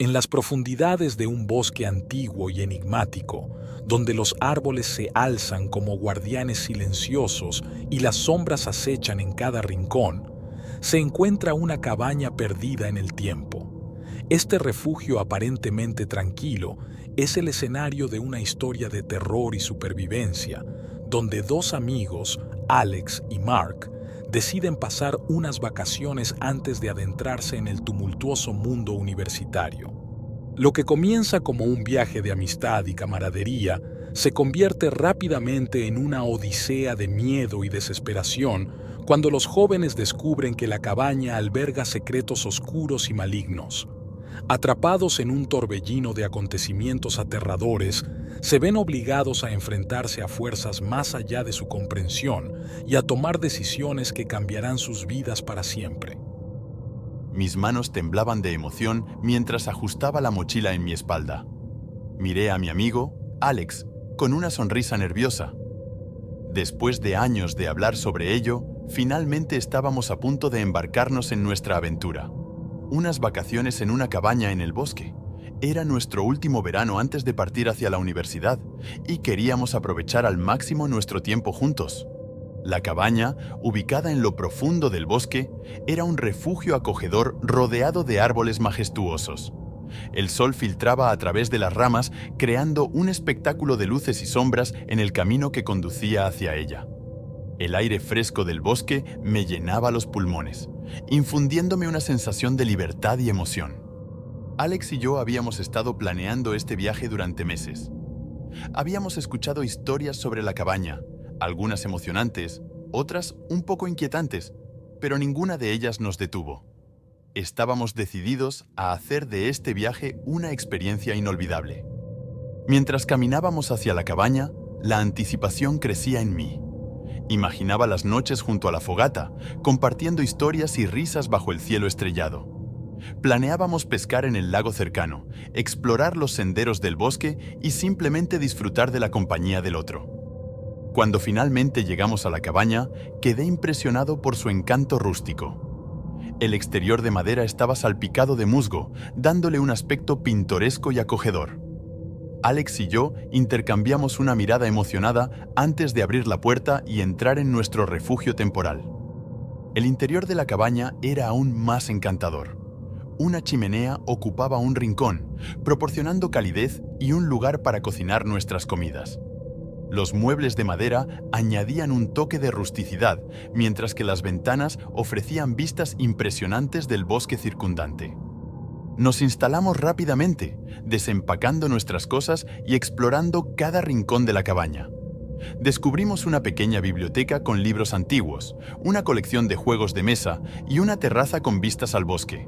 En las profundidades de un bosque antiguo y enigmático, donde los árboles se alzan como guardianes silenciosos y las sombras acechan en cada rincón, se encuentra una cabaña perdida en el tiempo. Este refugio aparentemente tranquilo es el escenario de una historia de terror y supervivencia, donde dos amigos, Alex y Mark, deciden pasar unas vacaciones antes de adentrarse en el tumultuoso mundo universitario. Lo que comienza como un viaje de amistad y camaradería se convierte rápidamente en una odisea de miedo y desesperación cuando los jóvenes descubren que la cabaña alberga secretos oscuros y malignos. Atrapados en un torbellino de acontecimientos aterradores, se ven obligados a enfrentarse a fuerzas más allá de su comprensión y a tomar decisiones que cambiarán sus vidas para siempre. Mis manos temblaban de emoción mientras ajustaba la mochila en mi espalda. Miré a mi amigo, Alex, con una sonrisa nerviosa. Después de años de hablar sobre ello, finalmente estábamos a punto de embarcarnos en nuestra aventura. Unas vacaciones en una cabaña en el bosque. Era nuestro último verano antes de partir hacia la universidad y queríamos aprovechar al máximo nuestro tiempo juntos. La cabaña, ubicada en lo profundo del bosque, era un refugio acogedor rodeado de árboles majestuosos. El sol filtraba a través de las ramas, creando un espectáculo de luces y sombras en el camino que conducía hacia ella. El aire fresco del bosque me llenaba los pulmones, infundiéndome una sensación de libertad y emoción. Alex y yo habíamos estado planeando este viaje durante meses. Habíamos escuchado historias sobre la cabaña, algunas emocionantes, otras un poco inquietantes, pero ninguna de ellas nos detuvo. Estábamos decididos a hacer de este viaje una experiencia inolvidable. Mientras caminábamos hacia la cabaña, la anticipación crecía en mí. Imaginaba las noches junto a la fogata, compartiendo historias y risas bajo el cielo estrellado. Planeábamos pescar en el lago cercano, explorar los senderos del bosque y simplemente disfrutar de la compañía del otro. Cuando finalmente llegamos a la cabaña, quedé impresionado por su encanto rústico. El exterior de madera estaba salpicado de musgo, dándole un aspecto pintoresco y acogedor. Alex y yo intercambiamos una mirada emocionada antes de abrir la puerta y entrar en nuestro refugio temporal. El interior de la cabaña era aún más encantador. Una chimenea ocupaba un rincón, proporcionando calidez y un lugar para cocinar nuestras comidas. Los muebles de madera añadían un toque de rusticidad, mientras que las ventanas ofrecían vistas impresionantes del bosque circundante. Nos instalamos rápidamente, desempacando nuestras cosas y explorando cada rincón de la cabaña. Descubrimos una pequeña biblioteca con libros antiguos, una colección de juegos de mesa y una terraza con vistas al bosque.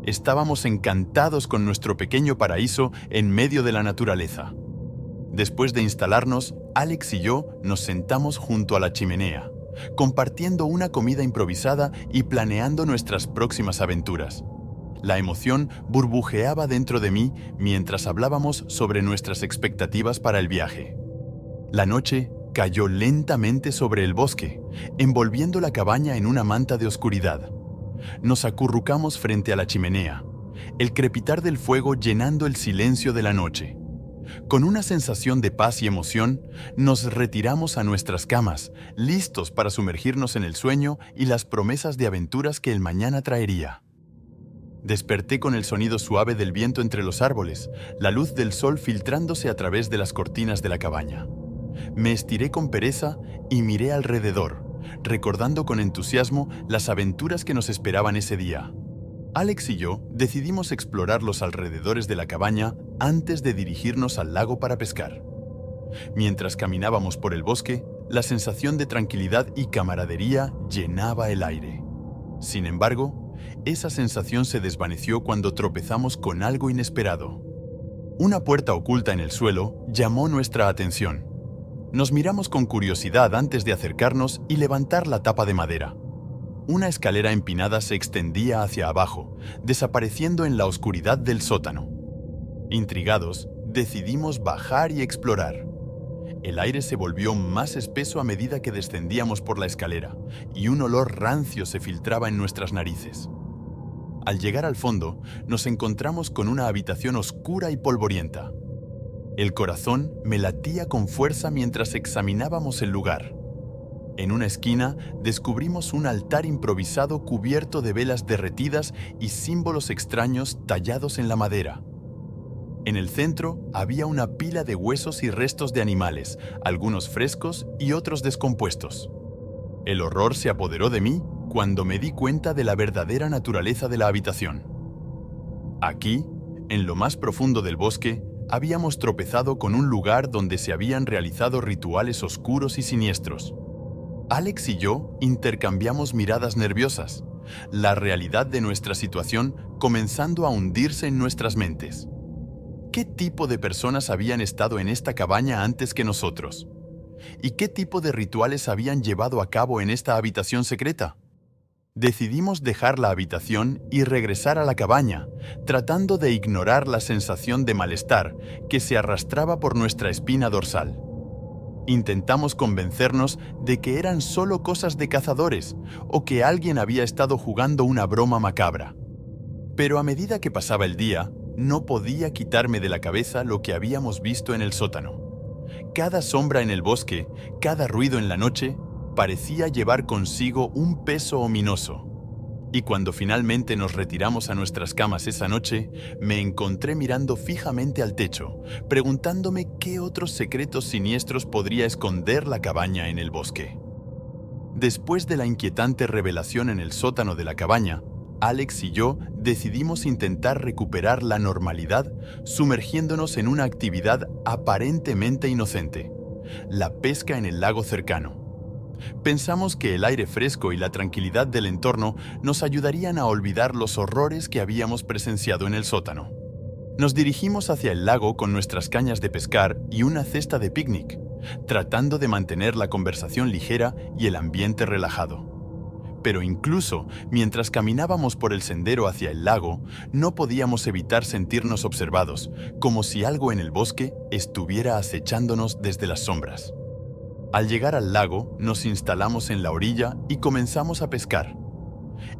Estábamos encantados con nuestro pequeño paraíso en medio de la naturaleza. Después de instalarnos, Alex y yo nos sentamos junto a la chimenea, compartiendo una comida improvisada y planeando nuestras próximas aventuras. La emoción burbujeaba dentro de mí mientras hablábamos sobre nuestras expectativas para el viaje. La noche cayó lentamente sobre el bosque, envolviendo la cabaña en una manta de oscuridad. Nos acurrucamos frente a la chimenea, el crepitar del fuego llenando el silencio de la noche. Con una sensación de paz y emoción, nos retiramos a nuestras camas, listos para sumergirnos en el sueño y las promesas de aventuras que el mañana traería. Desperté con el sonido suave del viento entre los árboles, la luz del sol filtrándose a través de las cortinas de la cabaña. Me estiré con pereza y miré alrededor, recordando con entusiasmo las aventuras que nos esperaban ese día. Alex y yo decidimos explorar los alrededores de la cabaña antes de dirigirnos al lago para pescar. Mientras caminábamos por el bosque, la sensación de tranquilidad y camaradería llenaba el aire. Sin embargo, esa sensación se desvaneció cuando tropezamos con algo inesperado. Una puerta oculta en el suelo llamó nuestra atención. Nos miramos con curiosidad antes de acercarnos y levantar la tapa de madera. Una escalera empinada se extendía hacia abajo, desapareciendo en la oscuridad del sótano. Intrigados, decidimos bajar y explorar. El aire se volvió más espeso a medida que descendíamos por la escalera, y un olor rancio se filtraba en nuestras narices. Al llegar al fondo, nos encontramos con una habitación oscura y polvorienta. El corazón me latía con fuerza mientras examinábamos el lugar. En una esquina descubrimos un altar improvisado cubierto de velas derretidas y símbolos extraños tallados en la madera. En el centro había una pila de huesos y restos de animales, algunos frescos y otros descompuestos. El horror se apoderó de mí cuando me di cuenta de la verdadera naturaleza de la habitación. Aquí, en lo más profundo del bosque, habíamos tropezado con un lugar donde se habían realizado rituales oscuros y siniestros. Alex y yo intercambiamos miradas nerviosas, la realidad de nuestra situación comenzando a hundirse en nuestras mentes. ¿Qué tipo de personas habían estado en esta cabaña antes que nosotros? ¿Y qué tipo de rituales habían llevado a cabo en esta habitación secreta? Decidimos dejar la habitación y regresar a la cabaña, tratando de ignorar la sensación de malestar que se arrastraba por nuestra espina dorsal. Intentamos convencernos de que eran solo cosas de cazadores o que alguien había estado jugando una broma macabra. Pero a medida que pasaba el día, no podía quitarme de la cabeza lo que habíamos visto en el sótano. Cada sombra en el bosque, cada ruido en la noche, parecía llevar consigo un peso ominoso. Y cuando finalmente nos retiramos a nuestras camas esa noche, me encontré mirando fijamente al techo, preguntándome qué otros secretos siniestros podría esconder la cabaña en el bosque. Después de la inquietante revelación en el sótano de la cabaña, Alex y yo decidimos intentar recuperar la normalidad sumergiéndonos en una actividad aparentemente inocente, la pesca en el lago cercano. Pensamos que el aire fresco y la tranquilidad del entorno nos ayudarían a olvidar los horrores que habíamos presenciado en el sótano. Nos dirigimos hacia el lago con nuestras cañas de pescar y una cesta de picnic, tratando de mantener la conversación ligera y el ambiente relajado. Pero incluso mientras caminábamos por el sendero hacia el lago, no podíamos evitar sentirnos observados, como si algo en el bosque estuviera acechándonos desde las sombras. Al llegar al lago, nos instalamos en la orilla y comenzamos a pescar.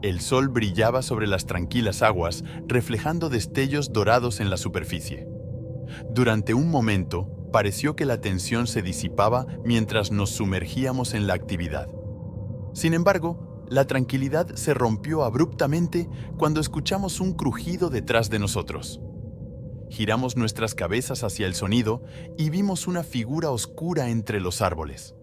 El sol brillaba sobre las tranquilas aguas, reflejando destellos dorados en la superficie. Durante un momento, pareció que la tensión se disipaba mientras nos sumergíamos en la actividad. Sin embargo, la tranquilidad se rompió abruptamente cuando escuchamos un crujido detrás de nosotros. Giramos nuestras cabezas hacia el sonido y vimos una figura oscura entre los árboles.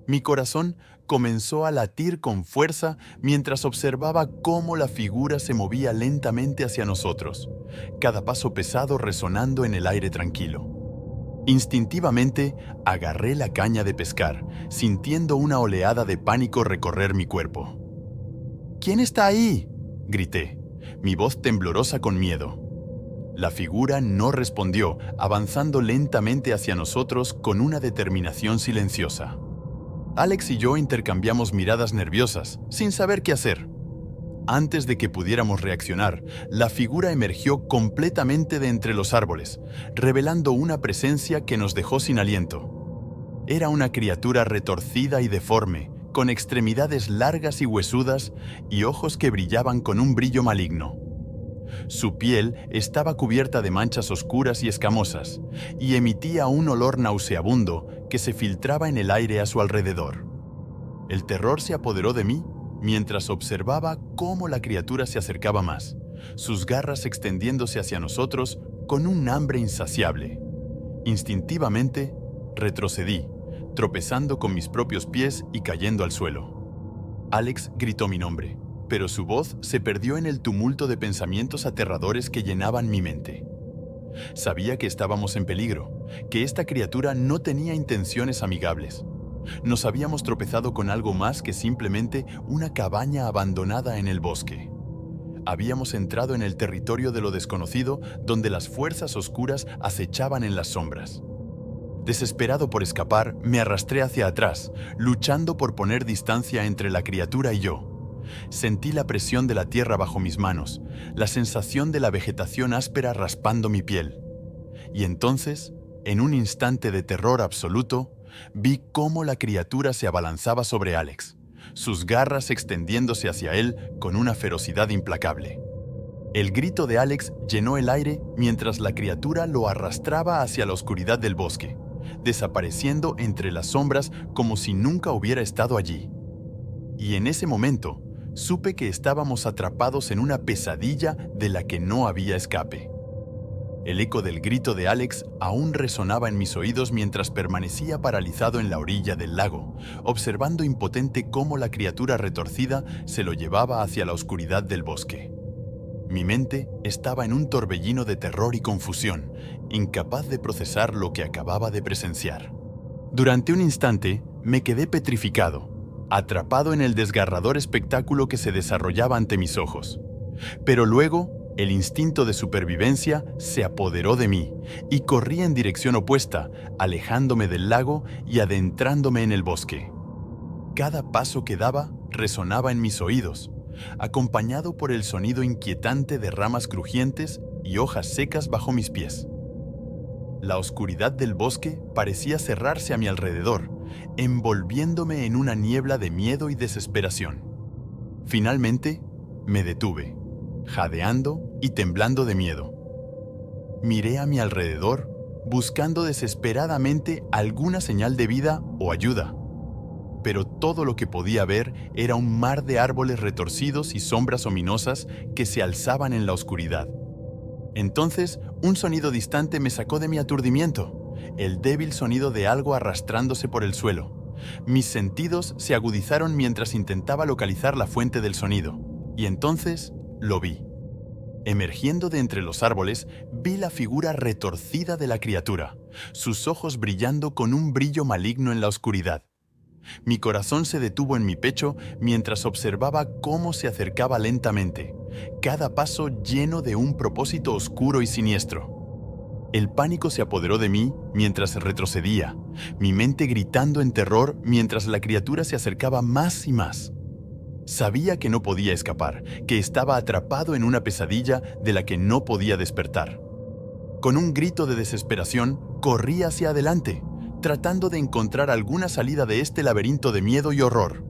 Mi corazón comenzó a latir con fuerza mientras observaba cómo la figura se movía lentamente hacia nosotros, cada paso pesado resonando en el aire tranquilo. Instintivamente, agarré la caña de pescar, sintiendo una oleada de pánico recorrer mi cuerpo. «¿Quién está ahí?», grité, mi voz temblorosa con miedo. La figura no respondió, avanzando lentamente hacia nosotros con una determinación silenciosa. Alex y yo intercambiamos miradas nerviosas, sin saber qué hacer. Antes de que pudiéramos reaccionar, la figura emergió completamente de entre los árboles, revelando una presencia que nos dejó sin aliento. Era una criatura retorcida y deforme, con extremidades largas y huesudas y ojos que brillaban con un brillo maligno. Su piel estaba cubierta de manchas oscuras y escamosas, y emitía un olor nauseabundo que se filtraba en el aire a su alrededor. El terror se apoderó de mí mientras observaba cómo la criatura se acercaba más, sus garras extendiéndose hacia nosotros con un hambre insaciable. Instintivamente, retrocedí, tropezando con mis propios pies y cayendo al suelo. Alex gritó mi nombre, pero su voz se perdió en el tumulto de pensamientos aterradores que llenaban mi mente. Sabía que estábamos en peligro, que esta criatura no tenía intenciones amigables. Nos habíamos tropezado con algo más que simplemente una cabaña abandonada en el bosque. Habíamos entrado en el territorio de lo desconocido, donde las fuerzas oscuras acechaban en las sombras. Desesperado por escapar, me arrastré hacia atrás, luchando por poner distancia entre la criatura y yo. Sentí la presión de la tierra bajo mis manos, la sensación de la vegetación áspera raspando mi piel. Y entonces, en un instante de terror absoluto, vi cómo la criatura se abalanzaba sobre Alex, sus garras extendiéndose hacia él con una ferocidad implacable. El grito de Alex llenó el aire mientras la criatura lo arrastraba hacia la oscuridad del bosque, desapareciendo entre las sombras como si nunca hubiera estado allí. Y en ese momento, supe que estábamos atrapados en una pesadilla de la que no había escape. El eco del grito de Alex aún resonaba en mis oídos mientras permanecía paralizado en la orilla del lago, observando impotente cómo la criatura retorcida se lo llevaba hacia la oscuridad del bosque. Mi mente estaba en un torbellino de terror y confusión, incapaz de procesar lo que acababa de presenciar. Durante un instante, me quedé petrificado, atrapado en el desgarrador espectáculo que se desarrollaba ante mis ojos. Pero luego, el instinto de supervivencia se apoderó de mí y corrí en dirección opuesta, alejándome del lago y adentrándome en el bosque. Cada paso que daba resonaba en mis oídos, acompañado por el sonido inquietante de ramas crujientes y hojas secas bajo mis pies. La oscuridad del bosque parecía cerrarse a mi alrededor, envolviéndome en una niebla de miedo y desesperación. Finalmente, me detuve, jadeando y temblando de miedo. Miré a mi alrededor, buscando desesperadamente alguna señal de vida o ayuda. Pero todo lo que podía ver era un mar de árboles retorcidos y sombras ominosas que se alzaban en la oscuridad. Entonces, un sonido distante me sacó de mi aturdimiento, el débil sonido de algo arrastrándose por el suelo. Mis sentidos se agudizaron mientras intentaba localizar la fuente del sonido, y entonces lo vi. Emergiendo de entre los árboles, vi la figura retorcida de la criatura, sus ojos brillando con un brillo maligno en la oscuridad. Mi corazón se detuvo en mi pecho mientras observaba cómo se acercaba lentamente, cada paso lleno de un propósito oscuro y siniestro. El pánico se apoderó de mí mientras retrocedía, mi mente gritando en terror mientras la criatura se acercaba más y más. Sabía que no podía escapar, que estaba atrapado en una pesadilla de la que no podía despertar. Con un grito de desesperación, corrí hacia adelante, tratando de encontrar alguna salida de este laberinto de miedo y horror.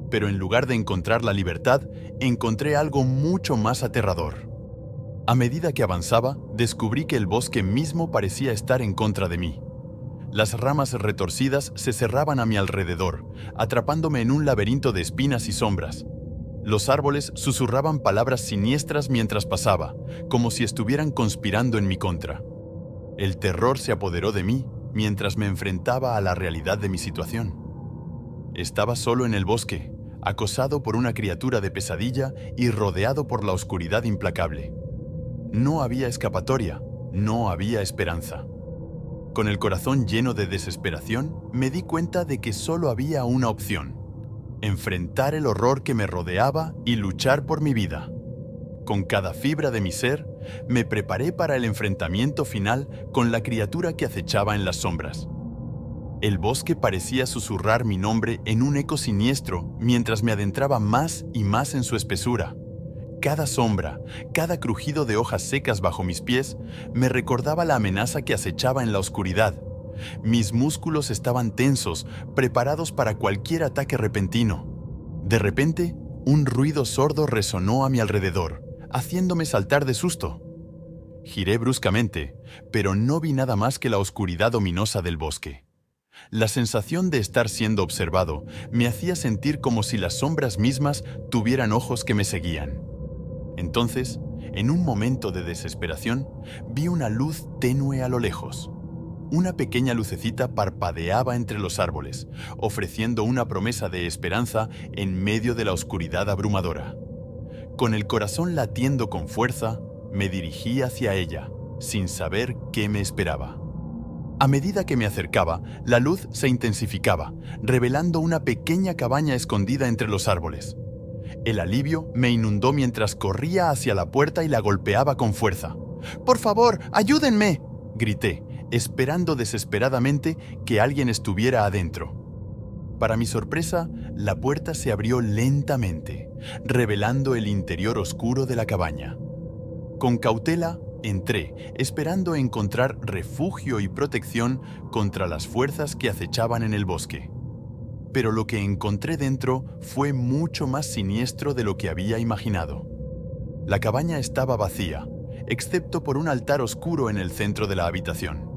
Pero en lugar de encontrar la libertad, encontré algo mucho más aterrador. A medida que avanzaba, descubrí que el bosque mismo parecía estar en contra de mí. Las ramas retorcidas se cerraban a mi alrededor, atrapándome en un laberinto de espinas y sombras. Los árboles susurraban palabras siniestras mientras pasaba, como si estuvieran conspirando en mi contra. El terror se apoderó de mí mientras me enfrentaba a la realidad de mi situación. Estaba solo en el bosque, acosado por una criatura de pesadilla y rodeado por la oscuridad implacable. No había escapatoria, no había esperanza. Con el corazón lleno de desesperación, me di cuenta de que solo había una opción: enfrentar el horror que me rodeaba y luchar por mi vida. Con cada fibra de mi ser, me preparé para el enfrentamiento final con la criatura que acechaba en las sombras. El bosque parecía susurrar mi nombre en un eco siniestro mientras me adentraba más y más en su espesura. Cada sombra, cada crujido de hojas secas bajo mis pies, me recordaba la amenaza que acechaba en la oscuridad. Mis músculos estaban tensos, preparados para cualquier ataque repentino. De repente, un ruido sordo resonó a mi alrededor, haciéndome saltar de susto. Giré bruscamente, pero no vi nada más que la oscuridad ominosa del bosque. La sensación de estar siendo observado me hacía sentir como si las sombras mismas tuvieran ojos que me seguían. Entonces, en un momento de desesperación, vi una luz tenue a lo lejos. Una pequeña lucecita parpadeaba entre los árboles, ofreciendo una promesa de esperanza en medio de la oscuridad abrumadora. Con el corazón latiendo con fuerza, me dirigí hacia ella, sin saber qué me esperaba. A medida que me acercaba, la luz se intensificaba, revelando una pequeña cabaña escondida entre los árboles. El alivio me inundó mientras corría hacia la puerta y la golpeaba con fuerza. «¡Por favor, ayúdenme!», grité, esperando desesperadamente que alguien estuviera adentro. Para mi sorpresa, la puerta se abrió lentamente, revelando el interior oscuro de la cabaña. Con cautela, entré, esperando encontrar refugio y protección contra las fuerzas que acechaban en el bosque. Pero lo que encontré dentro fue mucho más siniestro de lo que había imaginado. La cabaña estaba vacía, excepto por un altar oscuro en el centro de la habitación.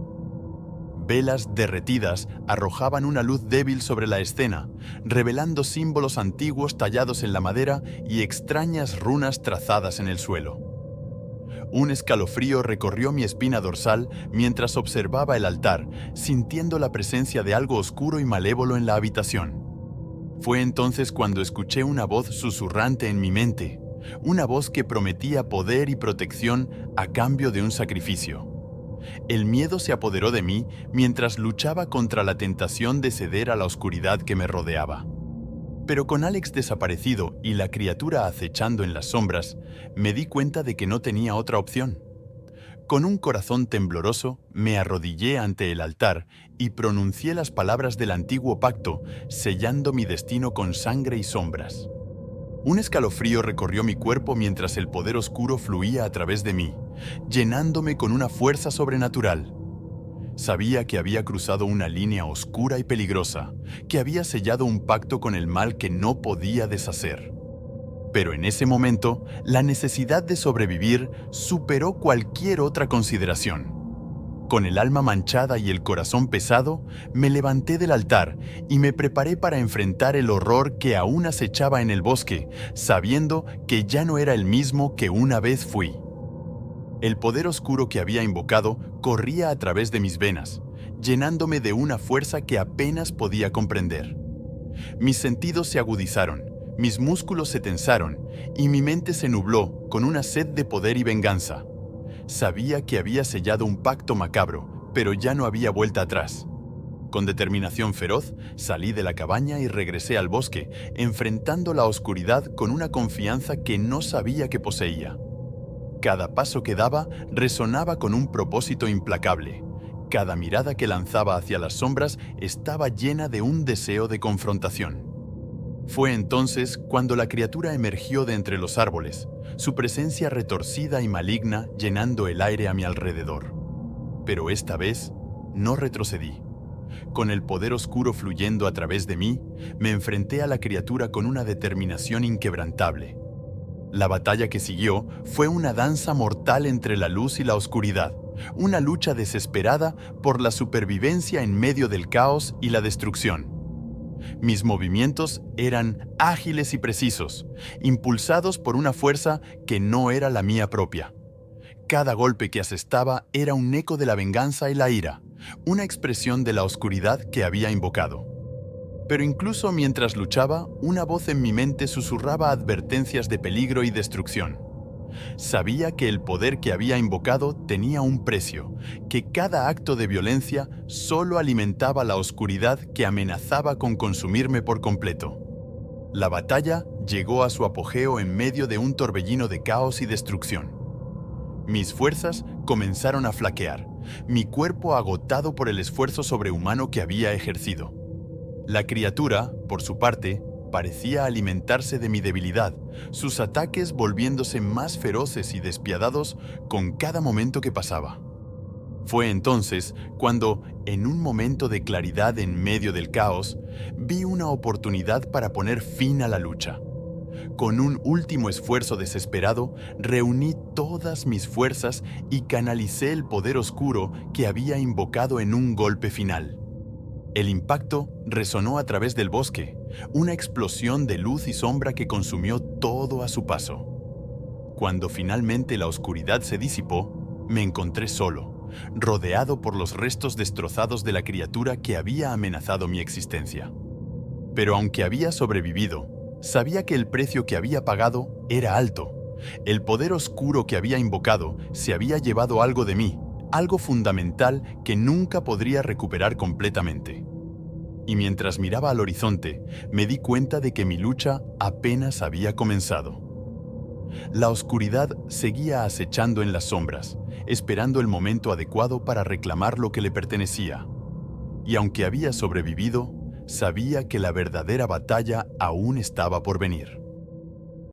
Velas derretidas arrojaban una luz débil sobre la escena, revelando símbolos antiguos tallados en la madera y extrañas runas trazadas en el suelo. Un escalofrío recorrió mi espina dorsal mientras observaba el altar, sintiendo la presencia de algo oscuro y malévolo en la habitación. Fue entonces cuando escuché una voz susurrante en mi mente, una voz que prometía poder y protección a cambio de un sacrificio. El miedo se apoderó de mí mientras luchaba contra la tentación de ceder a la oscuridad que me rodeaba. Pero con Alex desaparecido y la criatura acechando en las sombras, me di cuenta de que no tenía otra opción. Con un corazón tembloroso, me arrodillé ante el altar y pronuncié las palabras del antiguo pacto, sellando mi destino con sangre y sombras. Un escalofrío recorrió mi cuerpo mientras el poder oscuro fluía a través de mí, llenándome con una fuerza sobrenatural. Sabía que había cruzado una línea oscura y peligrosa, que había sellado un pacto con el mal que no podía deshacer. Pero en ese momento, la necesidad de sobrevivir superó cualquier otra consideración. Con el alma manchada y el corazón pesado, me levanté del altar y me preparé para enfrentar el horror que aún acechaba en el bosque, sabiendo que ya no era el mismo que una vez fui. El poder oscuro que había invocado corría a través de mis venas, llenándome de una fuerza que apenas podía comprender. Mis sentidos se agudizaron, mis músculos se tensaron y mi mente se nubló con una sed de poder y venganza. Sabía que había sellado un pacto macabro, pero ya no había vuelta atrás. Con determinación feroz, salí de la cabaña y regresé al bosque, enfrentando la oscuridad con una confianza que no sabía que poseía. Cada paso que daba resonaba con un propósito implacable. Cada mirada que lanzaba hacia las sombras estaba llena de un deseo de confrontación. Fue entonces cuando la criatura emergió de entre los árboles, su presencia retorcida y maligna llenando el aire a mi alrededor. Pero esta vez no retrocedí. Con el poder oscuro fluyendo a través de mí, me enfrenté a la criatura con una determinación inquebrantable. La batalla que siguió fue una danza mortal entre la luz y la oscuridad, una lucha desesperada por la supervivencia en medio del caos y la destrucción. Mis movimientos eran ágiles y precisos, impulsados por una fuerza que no era la mía propia. Cada golpe que asestaba era un eco de la venganza y la ira, una expresión de la oscuridad que había invocado. Pero incluso mientras luchaba, una voz en mi mente susurraba advertencias de peligro y destrucción. Sabía que el poder que había invocado tenía un precio, que cada acto de violencia solo alimentaba la oscuridad que amenazaba con consumirme por completo. La batalla llegó a su apogeo en medio de un torbellino de caos y destrucción. Mis fuerzas comenzaron a flaquear, mi cuerpo agotado por el esfuerzo sobrehumano que había ejercido. La criatura, por su parte, parecía alimentarse de mi debilidad, sus ataques volviéndose más feroces y despiadados con cada momento que pasaba. Fue entonces cuando, en un momento de claridad en medio del caos, vi una oportunidad para poner fin a la lucha. Con un último esfuerzo desesperado, reuní todas mis fuerzas y canalicé el poder oscuro que había invocado en un golpe final. El impacto resonó a través del bosque, una explosión de luz y sombra que consumió todo a su paso. Cuando finalmente la oscuridad se disipó, me encontré solo, rodeado por los restos destrozados de la criatura que había amenazado mi existencia. Pero aunque había sobrevivido, sabía que el precio que había pagado era alto. El poder oscuro que había invocado se había llevado algo de mí, algo fundamental que nunca podría recuperar completamente. Y mientras miraba al horizonte, me di cuenta de que mi lucha apenas había comenzado. La oscuridad seguía acechando en las sombras, esperando el momento adecuado para reclamar lo que le pertenecía. Y aunque había sobrevivido, sabía que la verdadera batalla aún estaba por venir.